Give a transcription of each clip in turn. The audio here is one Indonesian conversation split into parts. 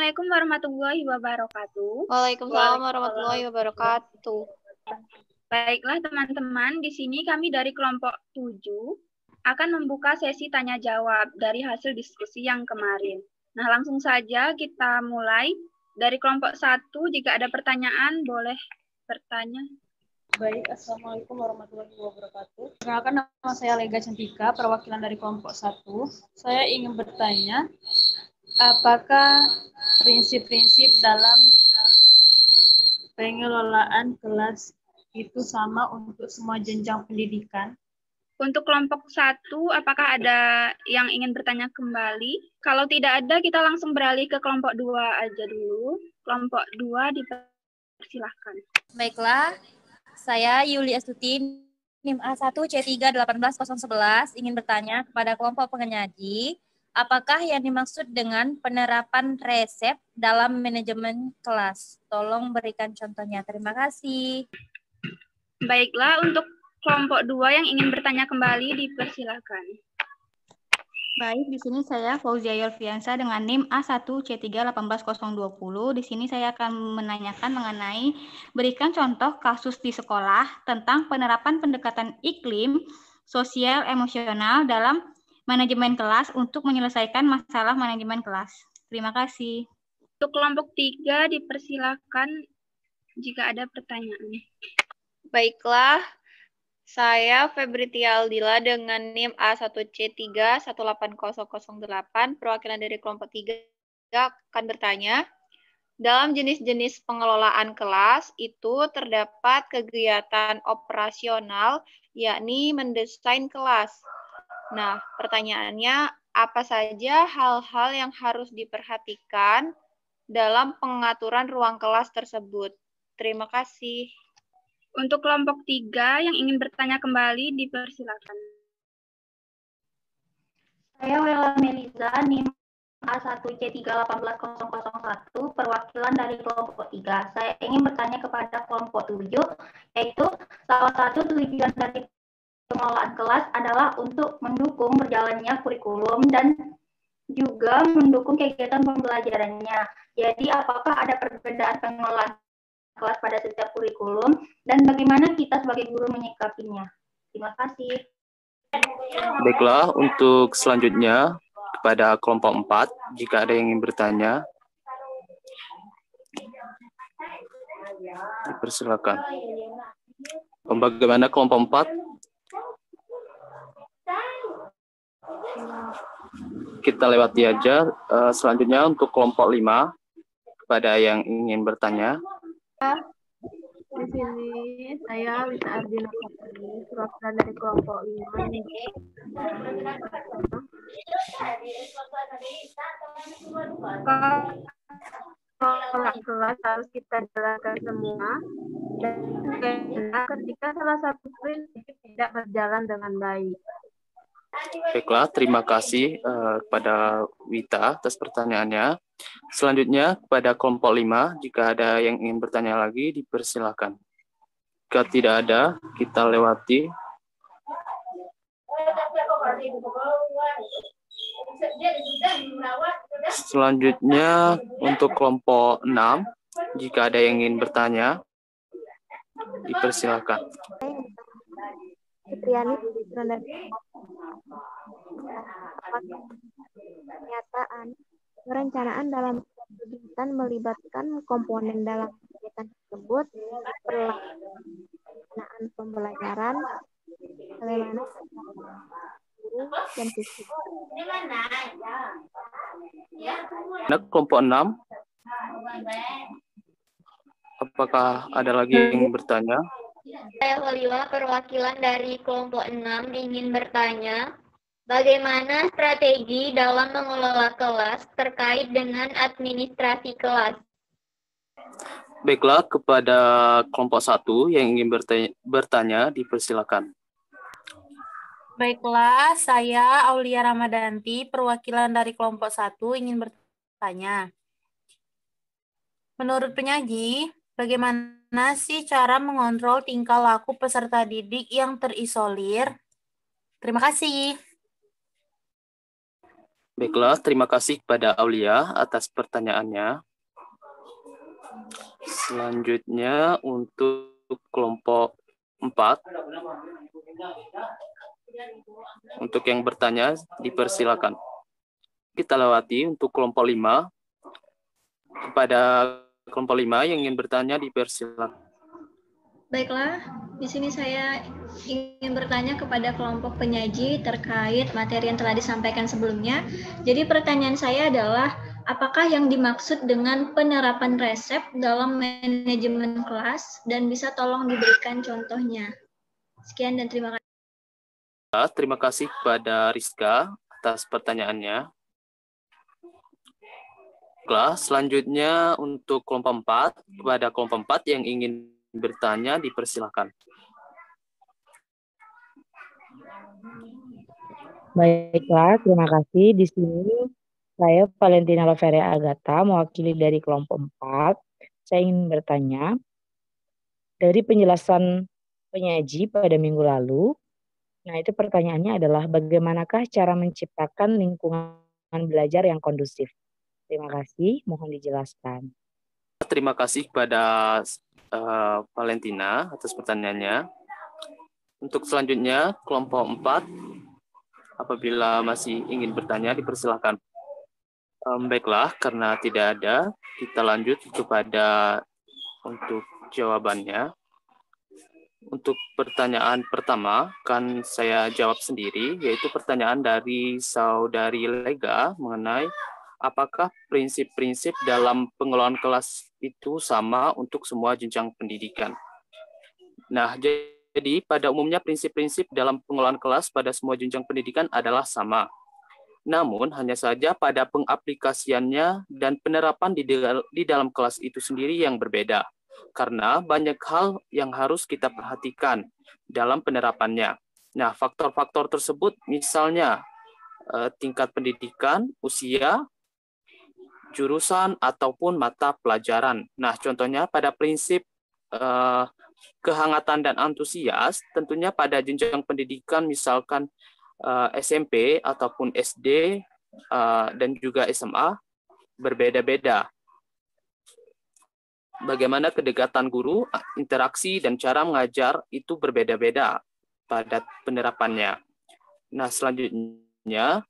Assalamualaikum warahmatullahi wabarakatuh. Waalaikumsalam warahmatullahi wabarakatuh. Baiklah teman-teman, di sini kami dari kelompok 7 akan membuka sesi tanya jawab dari hasil diskusi yang kemarin. Nah, langsung saja kita mulai. Dari kelompok 1, jika ada pertanyaan boleh bertanya. Baik, Assalamualaikum warahmatullahi wabarakatuh. Perkenalkan, nama saya Lega Cantika, perwakilan dari kelompok 1. Saya ingin bertanya, apakah prinsip-prinsip dalam pengelolaan kelas itu sama untuk semua jenjang pendidikan? Untuk kelompok 1, apakah ada yang ingin bertanya kembali? Kalau tidak ada, kita langsung beralih ke kelompok 2 aja dulu. Kelompok 2 dipersilahkan. Baiklah, saya Yuli Astuti, NIM A1C3-18011, ingin bertanya kepada kelompok penyaji, apakah yang dimaksud dengan penerapan resep dalam manajemen kelas? Tolong berikan contohnya. Terima kasih. Baiklah, untuk kelompok 2 yang ingin bertanya kembali dipersilakan. Baik, di sini saya Fauzia Yolfiansa dengan NIM A1C3-18020. Di sini saya akan menanyakan mengenai berikan contoh kasus di sekolah tentang penerapan pendekatan iklim sosial emosional dalam manajemen kelas untuk menyelesaikan masalah manajemen kelas. Terima kasih. Untuk kelompok 3 dipersilakan jika ada pertanyaan. Baiklah, saya Febritia Aldila dengan NIM A1C3-18008, perwakilan dari kelompok 3 akan bertanya, dalam jenis-jenis pengelolaan kelas itu terdapat kegiatan operasional, yakni mendesain kelas. Nah, pertanyaannya, apa saja hal-hal yang harus diperhatikan dalam pengaturan ruang kelas tersebut? Terima kasih. Untuk kelompok 3 yang ingin bertanya kembali dipersilakan. Saya Wela Melisa, NIM A1C3-18001, perwakilan dari kelompok 3. Saya ingin bertanya kepada kelompok 7, yaitu salah satu tujuan dari pengelolaan kelas adalah untuk mendukung berjalannya kurikulum dan juga mendukung kegiatan pembelajarannya. Jadi, apakah ada perbedaan pengelolaan kelas pada setiap kurikulum dan bagaimana kita sebagai guru menyikapinya? Terima kasih. Baiklah, untuk selanjutnya kepada kelompok 4, jika ada yang ingin bertanya, dipersilakan. Bagaimana kelompok 4? Kita lewati aja. Selanjutnya untuk kelompok 5, kepada yang ingin bertanya. Di sini saya Lisa Ardina Putri, perwakilan dari kelompok 5. Kelas harus kita jalankan semua, dan ketika salah satu prinsip tidak berjalan dengan baik. Baiklah, terima kasih kepada Wita atas pertanyaannya. Selanjutnya kepada kelompok 5, jika ada yang ingin bertanya lagi, dipersilakan. Jika tidak ada, kita lewati. Selanjutnya untuk kelompok 6, jika ada yang ingin bertanya, dipersilakan. Fitriani pernyataan perencanaan dalam kegiatan melibatkan komponen dalam kegiatan tersebut, pelaksanaan pembelajaran, bagaimana guru dan siswa. Nah, kelompok 6, apakah ada lagi yang ingin bertanya? Saya Holila, perwakilan dari kelompok 6, ingin bertanya, bagaimana strategi dalam mengelola kelas terkait dengan administrasi kelas? Baiklah, kepada kelompok 1 yang ingin bertanya, dipersilakan. Baiklah, saya Aulia Ramadanti, perwakilan dari kelompok 1, ingin bertanya. Menurut penyaji, bagaimana sih cara mengontrol tingkah laku peserta didik yang terisolir? Terima kasih. Baiklah, terima kasih kepada Aulia atas pertanyaannya. Selanjutnya untuk kelompok 4. Untuk yang bertanya, dipersilakan. Kita lewati untuk kelompok 5. Kepada kelompok 5 yang ingin bertanya, dipersilakan. Baiklah, di sini saya ingin bertanya kepada kelompok penyaji terkait materi yang telah disampaikan sebelumnya. Jadi pertanyaan saya adalah, apakah yang dimaksud dengan penerapan resep dalam manajemen kelas dan bisa tolong diberikan contohnya? Sekian dan terima kasih. Terima kasih kepada Rizka atas pertanyaannya. Kelas selanjutnya untuk kelompok 4, kepada kelompok 4 yang ingin bertanya, dipersilakan. Baiklah, terima kasih. Di sini saya Valentina Loveria Agatha, mewakili dari kelompok 4. Saya ingin bertanya, dari penjelasan penyaji pada minggu lalu, nah itu pertanyaannya adalah bagaimanakah cara menciptakan lingkungan belajar yang kondusif? Terima kasih, mohon dijelaskan. Terima kasih kepada Valentina atas pertanyaannya. Untuk selanjutnya, kelompok 4, apabila masih ingin bertanya, dipersilakan. Baiklah, karena tidak ada, kita lanjut kepada untuk jawabannya. Untuk pertanyaan pertama, kan saya jawab sendiri, yaitu pertanyaan dari Saudari Lega mengenai apakah prinsip-prinsip dalam pengelolaan kelas itu sama untuk semua jenjang pendidikan. Nah, jadi pada umumnya prinsip-prinsip dalam pengelolaan kelas pada semua jenjang pendidikan adalah sama. Namun, hanya saja pada pengaplikasiannya dan penerapan di dalam kelas itu sendiri yang berbeda. Karena banyak hal yang harus kita perhatikan dalam penerapannya. Nah, faktor-faktor tersebut misalnya tingkat pendidikan, usia, jurusan, ataupun mata pelajaran. Nah, contohnya pada prinsip kehangatan dan antusias, tentunya pada jenjang pendidikan misalkan SMP ataupun SD dan juga SMA berbeda-beda. Bagaimana kedekatan guru, interaksi, dan cara mengajar itu berbeda-beda pada penerapannya. Nah, selanjutnya,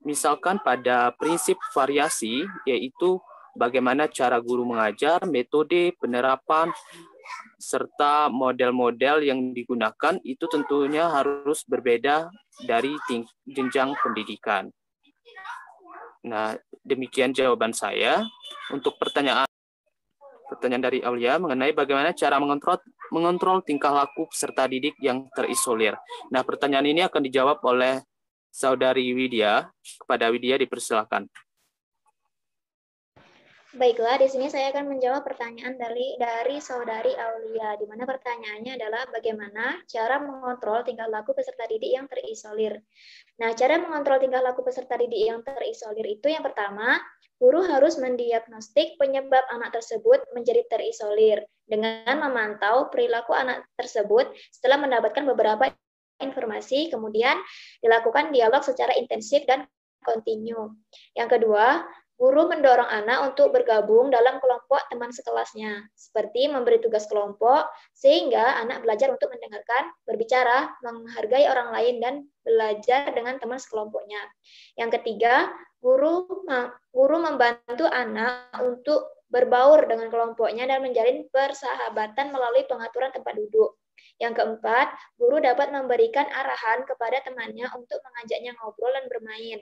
misalkan pada prinsip variasi, yaitu bagaimana cara guru mengajar, metode penerapan, serta model-model yang digunakan, itu tentunya harus berbeda dari jenjang pendidikan. Nah, demikian jawaban saya. Untuk pertanyaan dari Aulia mengenai bagaimana cara mengontrol tingkah laku peserta didik yang terisolir. Nah, pertanyaan ini akan dijawab oleh Saudari Widya. Kepada Widya dipersilakan. Baiklah, di sini saya akan menjawab pertanyaan dari Saudari Aulia, di mana pertanyaannya adalah bagaimana cara mengontrol tingkah laku peserta didik yang terisolir. Nah, cara mengontrol tingkah laku peserta didik yang terisolir itu yang pertama, guru harus mendiagnostik penyebab anak tersebut menjadi terisolir dengan memantau perilaku anak tersebut setelah mendapatkan beberapa informasi, kemudian dilakukan dialog secara intensif dan kontinu. Yang kedua, guru mendorong anak untuk bergabung dalam kelompok teman sekelasnya, seperti memberi tugas kelompok, sehingga anak belajar untuk mendengarkan, berbicara, menghargai orang lain, dan belajar dengan teman sekelompoknya. Yang ketiga, guru membantu anak untuk berbaur dengan kelompoknya dan menjalin persahabatan melalui pengaturan tempat duduk. Yang keempat, guru dapat memberikan arahan kepada temannya untuk mengajaknya ngobrol dan bermain.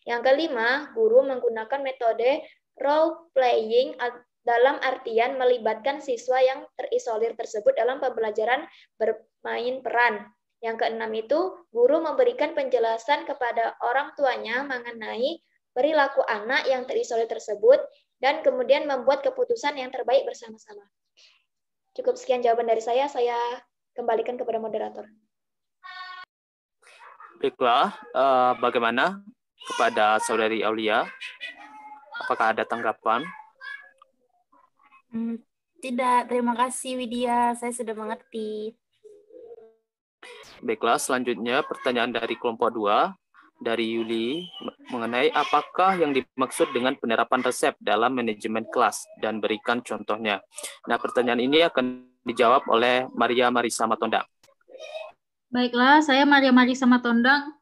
Yang kelima, guru menggunakan metode role playing dalam artian melibatkan siswa yang terisolir tersebut dalam pembelajaran bermain peran. Yang keenam itu, guru memberikan penjelasan kepada orang tuanya mengenai perilaku anak yang terisolir tersebut dan kemudian membuat keputusan yang terbaik bersama-sama. Cukup sekian jawaban dari saya kembalikan kepada moderator. Baiklah, bagaimana kepada Saudari Aulia? Apakah ada tanggapan? Tidak, terima kasih Widya, saya sudah mengerti. Baiklah, selanjutnya pertanyaan dari kelompok 2. dari Yuli mengenai apakah yang dimaksud dengan penerapan resep dalam manajemen kelas dan berikan contohnya. Nah, pertanyaan ini akan dijawab oleh Maria Marisa Matondang. Baiklah, saya Maria Marisa Matondang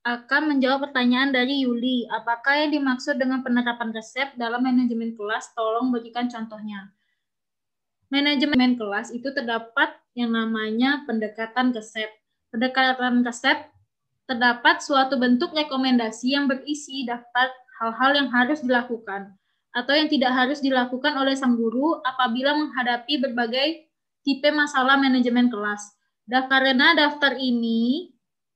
akan menjawab pertanyaan dari Yuli. Apakah yang dimaksud dengan penerapan resep dalam manajemen kelas? Tolong berikan contohnya. Manajemen kelas itu terdapat yang namanya pendekatan resep. Pendekatan resep terdapat suatu bentuk rekomendasi yang berisi daftar hal-hal yang harus dilakukan atau yang tidak harus dilakukan oleh sang guru apabila menghadapi berbagai tipe masalah manajemen kelas. Karena daftar ini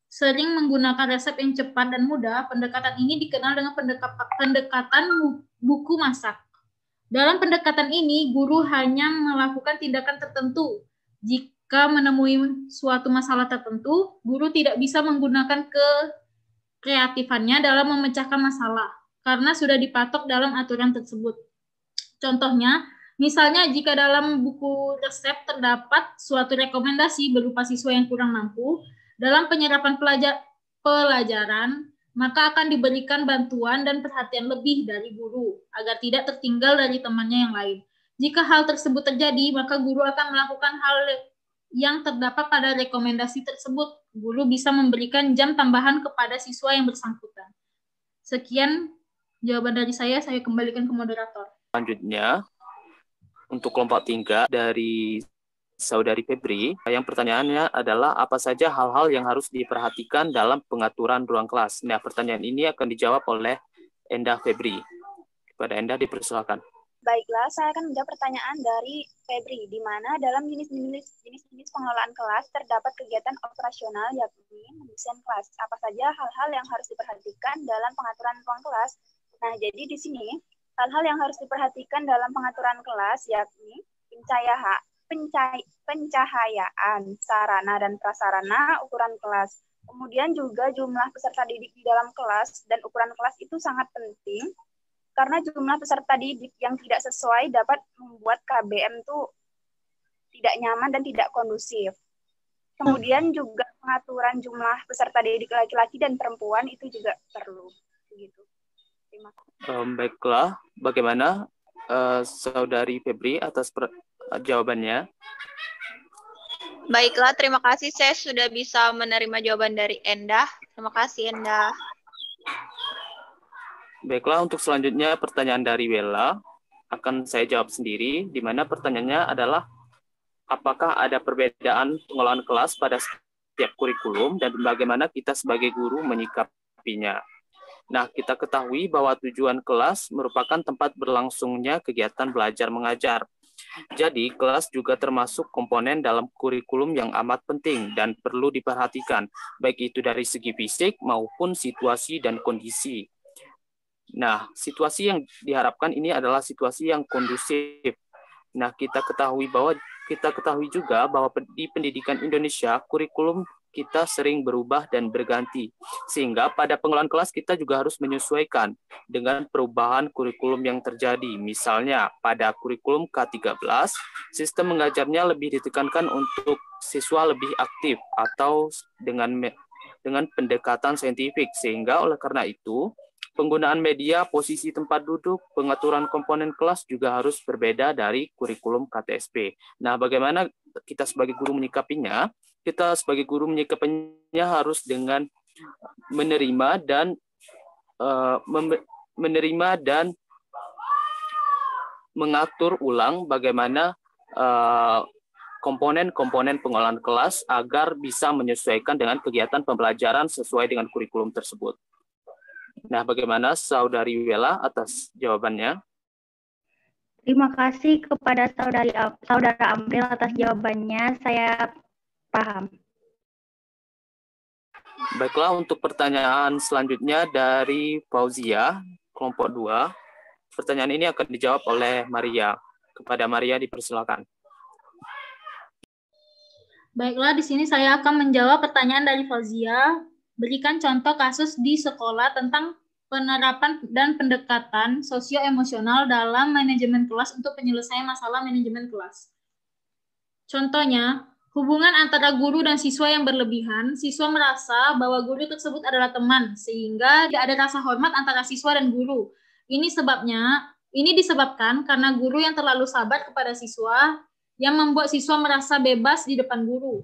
sering menggunakan resep yang cepat dan mudah, pendekatan ini dikenal dengan pendekatan buku masak. Dalam pendekatan ini, guru hanya melakukan tindakan tertentu. Jika menemui suatu masalah tertentu, guru tidak bisa menggunakan kreatifannya dalam memecahkan masalah, karena sudah dipatok dalam aturan tersebut. Contohnya, misalnya jika dalam buku resep terdapat suatu rekomendasi berupa siswa yang kurang mampu, dalam penyerapan pelajaran, maka akan diberikan bantuan dan perhatian lebih dari guru, agar tidak tertinggal dari temannya yang lain. Jika hal tersebut terjadi, maka guru akan melakukan hal yang terdapat pada rekomendasi tersebut. Guru bisa memberikan jam tambahan kepada siswa yang bersangkutan. Sekian jawaban dari saya kembalikan ke moderator. Selanjutnya, untuk kelompok 3 dari Saudari Febri, yang pertanyaannya adalah apa saja hal-hal yang harus diperhatikan dalam pengaturan ruang kelas. Nah, pertanyaan ini akan dijawab oleh Endah Febri. Kepada Endah dipersilakan. Baiklah, saya akan menjawab pertanyaan dari Febri, di mana dalam jenis-jenis pengelolaan kelas terdapat kegiatan operasional yakni mendesain kelas. Apa saja hal-hal yang harus diperhatikan dalam pengaturan ruang kelas? Nah, jadi di sini hal-hal yang harus diperhatikan dalam pengaturan kelas yakni pencahayaan, sarana dan prasarana, ukuran kelas. Kemudian juga jumlah peserta didik di dalam kelas dan ukuran kelas itu sangat penting karena jumlah peserta didik yang tidak sesuai dapat membuat KBM itu tidak nyaman dan tidak kondusif. Kemudian juga pengaturan jumlah peserta didik laki-laki dan perempuan itu juga perlu. Begitu. Terima kasih. Baiklah, bagaimana Saudari Febri atas jawabannya? Baiklah, terima kasih. Saya sudah bisa menerima jawaban dari Endah. Terima kasih, Endah. Baiklah, untuk selanjutnya pertanyaan dari Wella akan saya jawab sendiri, di mana pertanyaannya adalah apakah ada perbedaan pengelolaan kelas pada setiap kurikulum dan bagaimana kita sebagai guru menyikapinya. Nah, kita ketahui bahwa tujuan kelas merupakan tempat berlangsungnya kegiatan belajar mengajar. Jadi, kelas juga termasuk komponen dalam kurikulum yang amat penting dan perlu diperhatikan, baik itu dari segi fisik maupun situasi dan kondisi. Nah, situasi yang diharapkan ini adalah situasi yang kondusif. Nah, kita ketahui juga bahwa di pendidikan Indonesia, kurikulum kita sering berubah dan berganti. Sehingga pada pengelolaan kelas kita juga harus menyesuaikan dengan perubahan kurikulum yang terjadi. Misalnya pada kurikulum K13, sistem mengajarnya lebih ditekankan untuk siswa lebih aktif atau dengan pendekatan saintifik. Sehingga oleh karena itu, penggunaan media, posisi tempat duduk, pengaturan komponen kelas juga harus berbeda dari kurikulum KTSP. Nah, bagaimana kita sebagai guru menyikapinya? Kita sebagai guru menyikapinya harus dengan menerima dan mengatur ulang bagaimana komponen-komponen pengelolaan kelas agar bisa menyesuaikan dengan kegiatan pembelajaran sesuai dengan kurikulum tersebut. Nah, bagaimana Saudari Wella atas jawabannya? Terima kasih kepada Saudara Amril atas jawabannya. Saya paham. Baiklah, untuk pertanyaan selanjutnya dari Fauzia, kelompok 2. Pertanyaan ini akan dijawab oleh Maria. Kepada Maria dipersilakan. Baiklah, di sini saya akan menjawab pertanyaan dari Fauzia. Berikan contoh kasus di sekolah tentang penerapan dan pendekatan sosio-emosional dalam manajemen kelas untuk penyelesaian masalah manajemen kelas. Contohnya, hubungan antara guru dan siswa yang berlebihan, siswa merasa bahwa guru tersebut adalah teman, sehingga tidak ada rasa hormat antara siswa dan guru. Ini disebabkan karena guru yang terlalu sabar kepada siswa, yang membuat siswa merasa bebas di depan guru.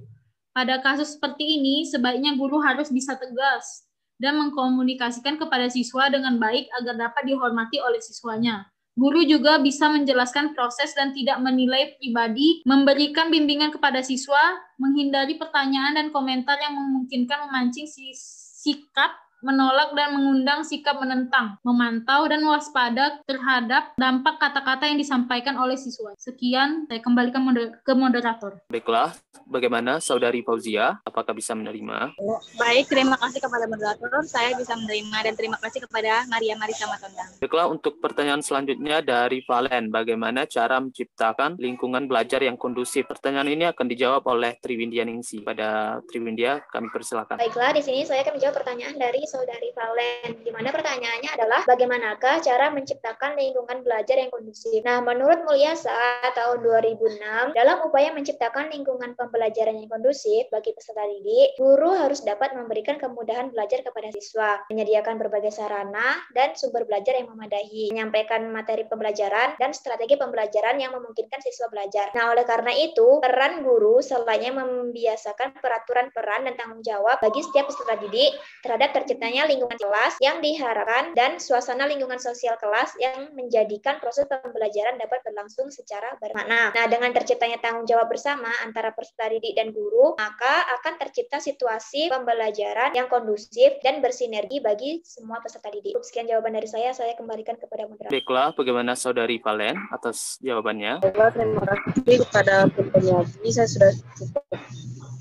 Pada kasus seperti ini, sebaiknya guru harus bisa tegas dan mengkomunikasikan kepada siswa dengan baik agar dapat dihormati oleh siswanya. Guru juga bisa menjelaskan proses dan tidak menilai pribadi, memberikan bimbingan kepada siswa, menghindari pertanyaan dan komentar yang memungkinkan memancing sikap menolak dan mengundang sikap menentang, memantau dan waspada terhadap dampak kata-kata yang disampaikan oleh siswa. Sekian, saya kembalikan ke moderator. Baiklah, bagaimana Saudari Fauzia? Apakah bisa menerima? Baik, terima kasih kepada moderator. Saya bisa menerima dan terima kasih kepada Maria Marisa Matondang. Baiklah, untuk pertanyaan selanjutnya dari Valen. Bagaimana cara menciptakan lingkungan belajar yang kondusif? Pertanyaan ini akan dijawab oleh Triwindia Ningsi. Pada Triwindia, kami persilakan. Baiklah, di sini saya akan menjawab pertanyaan dari Saudari Valen, di mana pertanyaannya adalah bagaimanakah cara menciptakan lingkungan belajar yang kondusif. Nah, menurut Mulyasa tahun 2006, dalam upaya menciptakan lingkungan pembelajaran yang kondusif bagi peserta didik, guru harus dapat memberikan kemudahan belajar kepada siswa, menyediakan berbagai sarana dan sumber belajar yang memadai, menyampaikan materi pembelajaran dan strategi pembelajaran yang memungkinkan siswa belajar. Nah, oleh karena itu, peran guru selainnya membiasakan peraturan peran dan tanggung jawab bagi setiap peserta didik terhadap tercipta lingkungan kelas yang diharapkan dan suasana lingkungan sosial kelas yang menjadikan proses pembelajaran dapat berlangsung secara bermakna. Nah, dengan terciptanya tanggung jawab bersama antara peserta didik dan guru, maka akan tercipta situasi pembelajaran yang kondusif dan bersinergi bagi semua peserta didik. Sekian jawaban dari saya kembalikan kepada moderator. Baiklah, bagaimana Saudari Valen atas jawabannya? Baiklah, terima kasih kepada penyaji. Saya sudah cukup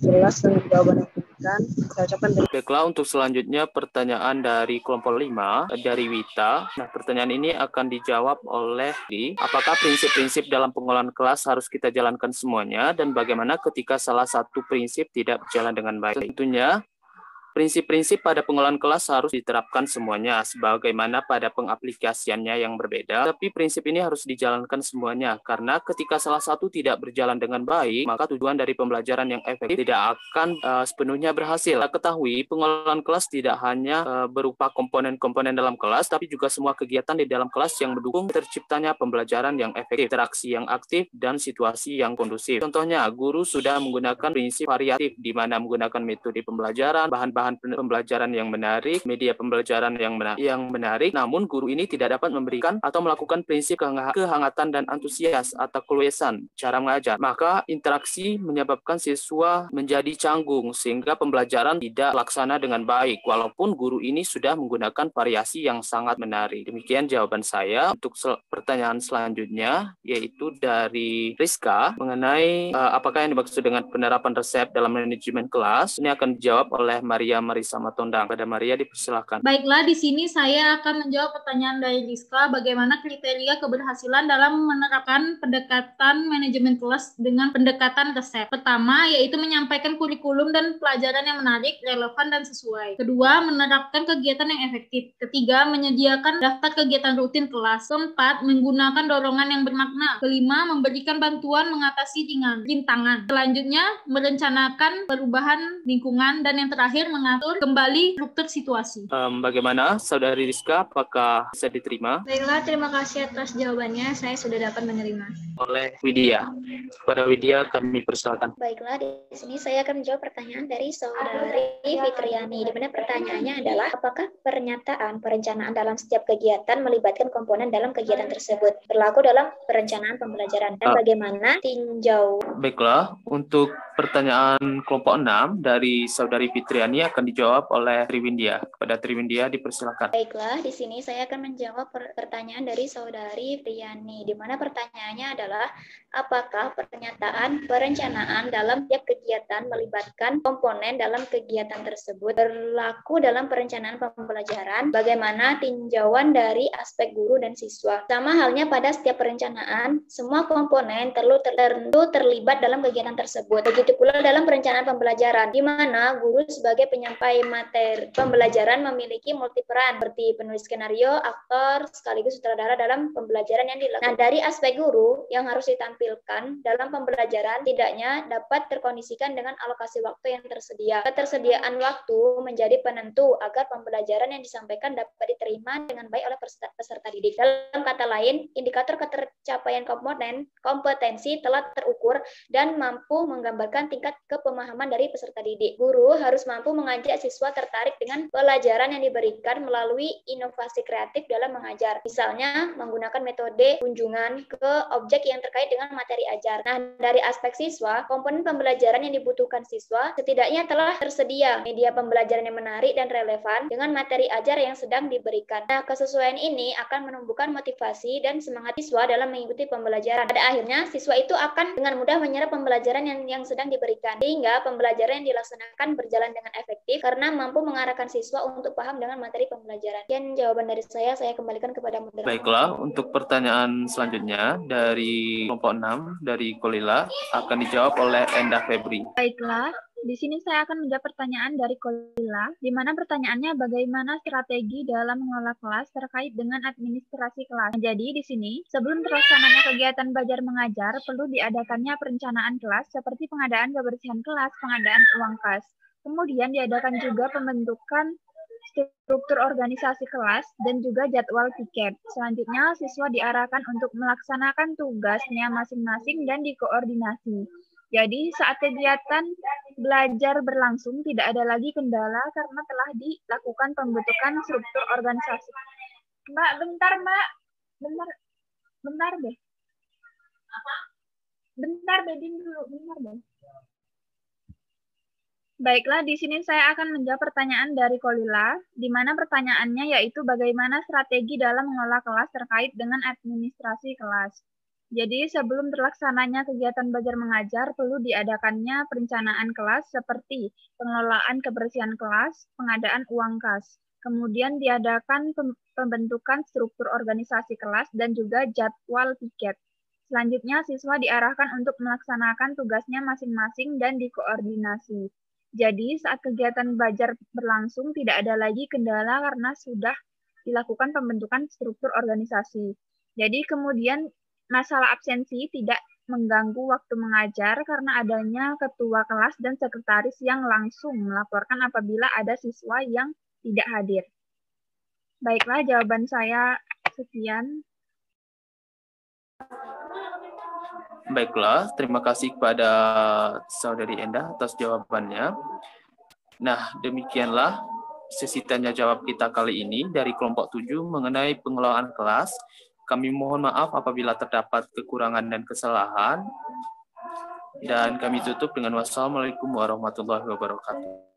jelas dengan jawaban yang diberikan. Saya ucapkan Baiklah, untuk selanjutnya pertanyaan dari kelompok 5 dari Wita. Nah, pertanyaan ini akan dijawab oleh apakah prinsip-prinsip dalam pengelolaan kelas harus kita jalankan semuanya dan bagaimana ketika salah satu prinsip tidak berjalan dengan baik? Tentunya prinsip-prinsip pada pengelolaan kelas harus diterapkan semuanya, sebagaimana pada pengaplikasiannya yang berbeda. Tapi prinsip ini harus dijalankan semuanya, karena ketika salah satu tidak berjalan dengan baik, maka tujuan dari pembelajaran yang efektif tidak akan sepenuhnya berhasil. Kita ketahui, pengelolaan kelas tidak hanya berupa komponen-komponen dalam kelas, tapi juga semua kegiatan di dalam kelas yang mendukung terciptanya pembelajaran yang efektif, interaksi yang aktif, dan situasi yang kondusif. Contohnya, guru sudah menggunakan prinsip variatif, di mana menggunakan metode pembelajaran, bahan pembelajaran yang menarik, media pembelajaran yang menarik, namun guru ini tidak dapat memberikan atau melakukan prinsip kehangatan dan antusias atau keluasan cara mengajar. Maka interaksi menyebabkan siswa menjadi canggung sehingga pembelajaran tidak terlaksana dengan baik, walaupun guru ini sudah menggunakan variasi yang sangat menarik. Demikian jawaban saya. Untuk pertanyaan selanjutnya, yaitu dari Rizka, mengenai apakah yang dimaksud dengan penerapan resep dalam manajemen kelas. Ini akan dijawab oleh Maria Marisa Matondang. Pada Maria, dipersilakan. Baiklah, di sini saya akan menjawab pertanyaan dari Rizka, bagaimana kriteria keberhasilan dalam menerapkan pendekatan manajemen kelas dengan pendekatan resep. Pertama, yaitu menyampaikan kurikulum dan pelajaran yang menarik, relevan, dan sesuai. Kedua, menerapkan kegiatan yang efektif. Ketiga, menyediakan daftar kegiatan rutin kelas. Keempat, menggunakan dorongan yang bermakna. Kelima, memberikan bantuan mengatasi rintangan. Selanjutnya, merencanakan perubahan lingkungan. Dan yang terakhir, mengatur kembali struktur situasi. Bagaimana Saudari Rizka, apakah bisa diterima? Baiklah, terima kasih atas jawabannya. Saya sudah dapat menerima. Oleh Widya. Pada Widya, kami persilakan. Baiklah, di sini saya akan menjawab pertanyaan dari Saudari Fitriani, di mana pertanyaannya adalah apakah pernyataan perencanaan dalam setiap kegiatan melibatkan komponen dalam kegiatan tersebut berlaku dalam perencanaan pembelajaran dan bagaimana tinjau. Baiklah, untuk pertanyaan kelompok 6 dari Saudari Fitriani akan dijawab oleh Triwindia. Kepada Triwindia, dipersilakan. Baiklah, di sini saya akan menjawab pertanyaan dari Saudari Fitriani, di mana pertanyaannya adalah apakah pernyataan perencanaan dalam setiap kegiatan melibatkan komponen dalam kegiatan tersebut berlaku dalam perencanaan pembelajaran, bagaimana tinjauan dari aspek guru dan siswa. Sama halnya pada setiap perencanaan, semua komponen tentu terlibat dalam kegiatan tersebut. Begitu pula dalam perencanaan pembelajaran, di mana guru sebagai penyampai materi pembelajaran memiliki multiperan, seperti penulis skenario, aktor, sekaligus sutradara dalam pembelajaran yang dilakukan. Nah, dari aspek guru, yang harus ditampilkan dalam pembelajaran tidaknya dapat terkondisikan dengan alokasi waktu yang tersedia. Ketersediaan waktu menjadi penentu agar pembelajaran yang disampaikan dapat diterima dengan baik oleh peserta didik. Dalam kata lain, indikator ketercapaian kompetensi telah terukur dan mampu menggambarkan tingkat kepemahaman dari peserta didik. Guru harus mampu mengajak siswa tertarik dengan pelajaran yang diberikan melalui inovasi kreatif dalam mengajar. Misalnya, menggunakan metode kunjungan ke objek yang terkait dengan materi ajar. Nah, dari aspek siswa, komponen pembelajaran yang dibutuhkan siswa setidaknya telah tersedia media pembelajaran yang menarik dan relevan dengan materi ajar yang sedang diberikan. Nah, kesesuaian ini akan menumbuhkan motivasi dan semangat siswa dalam mengikuti pembelajaran. Pada akhirnya, siswa itu akan dengan mudah menyerap pembelajaran yang sedang diberikan, sehingga pembelajaran yang dilaksanakan berjalan dengan efektif karena mampu mengarahkan siswa untuk paham dengan materi pembelajaran. Sekian jawaban dari saya kembalikan kepada moderator. Baiklah, untuk pertanyaan selanjutnya dari kelompok 6 dari Kolila akan dijawab oleh Endah Febri. Baiklah, di sini saya akan menjawab pertanyaan dari Kolila, di mana pertanyaannya bagaimana strategi dalam mengelola kelas terkait dengan administrasi kelas. Jadi di sini, sebelum terlaksananya kegiatan belajar mengajar, perlu diadakannya perencanaan kelas seperti pengadaan kebersihan kelas, pengadaan uang kas. Kemudian diadakan juga pembentukan struktur organisasi kelas dan juga jadwal piket. Selanjutnya, siswa diarahkan untuk melaksanakan tugasnya masing-masing dan dikoordinasi. Jadi, saat kegiatan belajar berlangsung, tidak ada lagi kendala karena telah dilakukan pembentukan struktur organisasi. Mbak, bentar, Mbak. Bentar deh. Bentar, bedin dulu. Bentar deh. Baiklah, di sini saya akan menjawab pertanyaan dari Kolila, di mana pertanyaannya yaitu bagaimana strategi dalam mengelola kelas terkait dengan administrasi kelas. Jadi, sebelum terlaksananya kegiatan belajar mengajar, perlu diadakannya perencanaan kelas seperti pengelolaan kebersihan kelas, pengadaan uang kas. Kemudian diadakan pembentukan struktur organisasi kelas dan juga jadwal piket. Selanjutnya, siswa diarahkan untuk melaksanakan tugasnya masing-masing dan dikoordinasi. Jadi, saat kegiatan belajar berlangsung, tidak ada lagi kendala karena sudah dilakukan pembentukan struktur organisasi. Jadi, kemudian masalah absensi tidak mengganggu waktu mengajar karena adanya ketua kelas dan sekretaris yang langsung melaporkan apabila ada siswa yang tidak hadir. Baiklah, jawaban saya sekian. Baiklah, terima kasih kepada Saudari Endah atas jawabannya. Nah, demikianlah sesi tanya jawab kita kali ini dari kelompok 7 mengenai pengelolaan kelas. Kami mohon maaf apabila terdapat kekurangan dan kesalahan. Dan kami tutup dengan wassalamualaikum warahmatullahi wabarakatuh.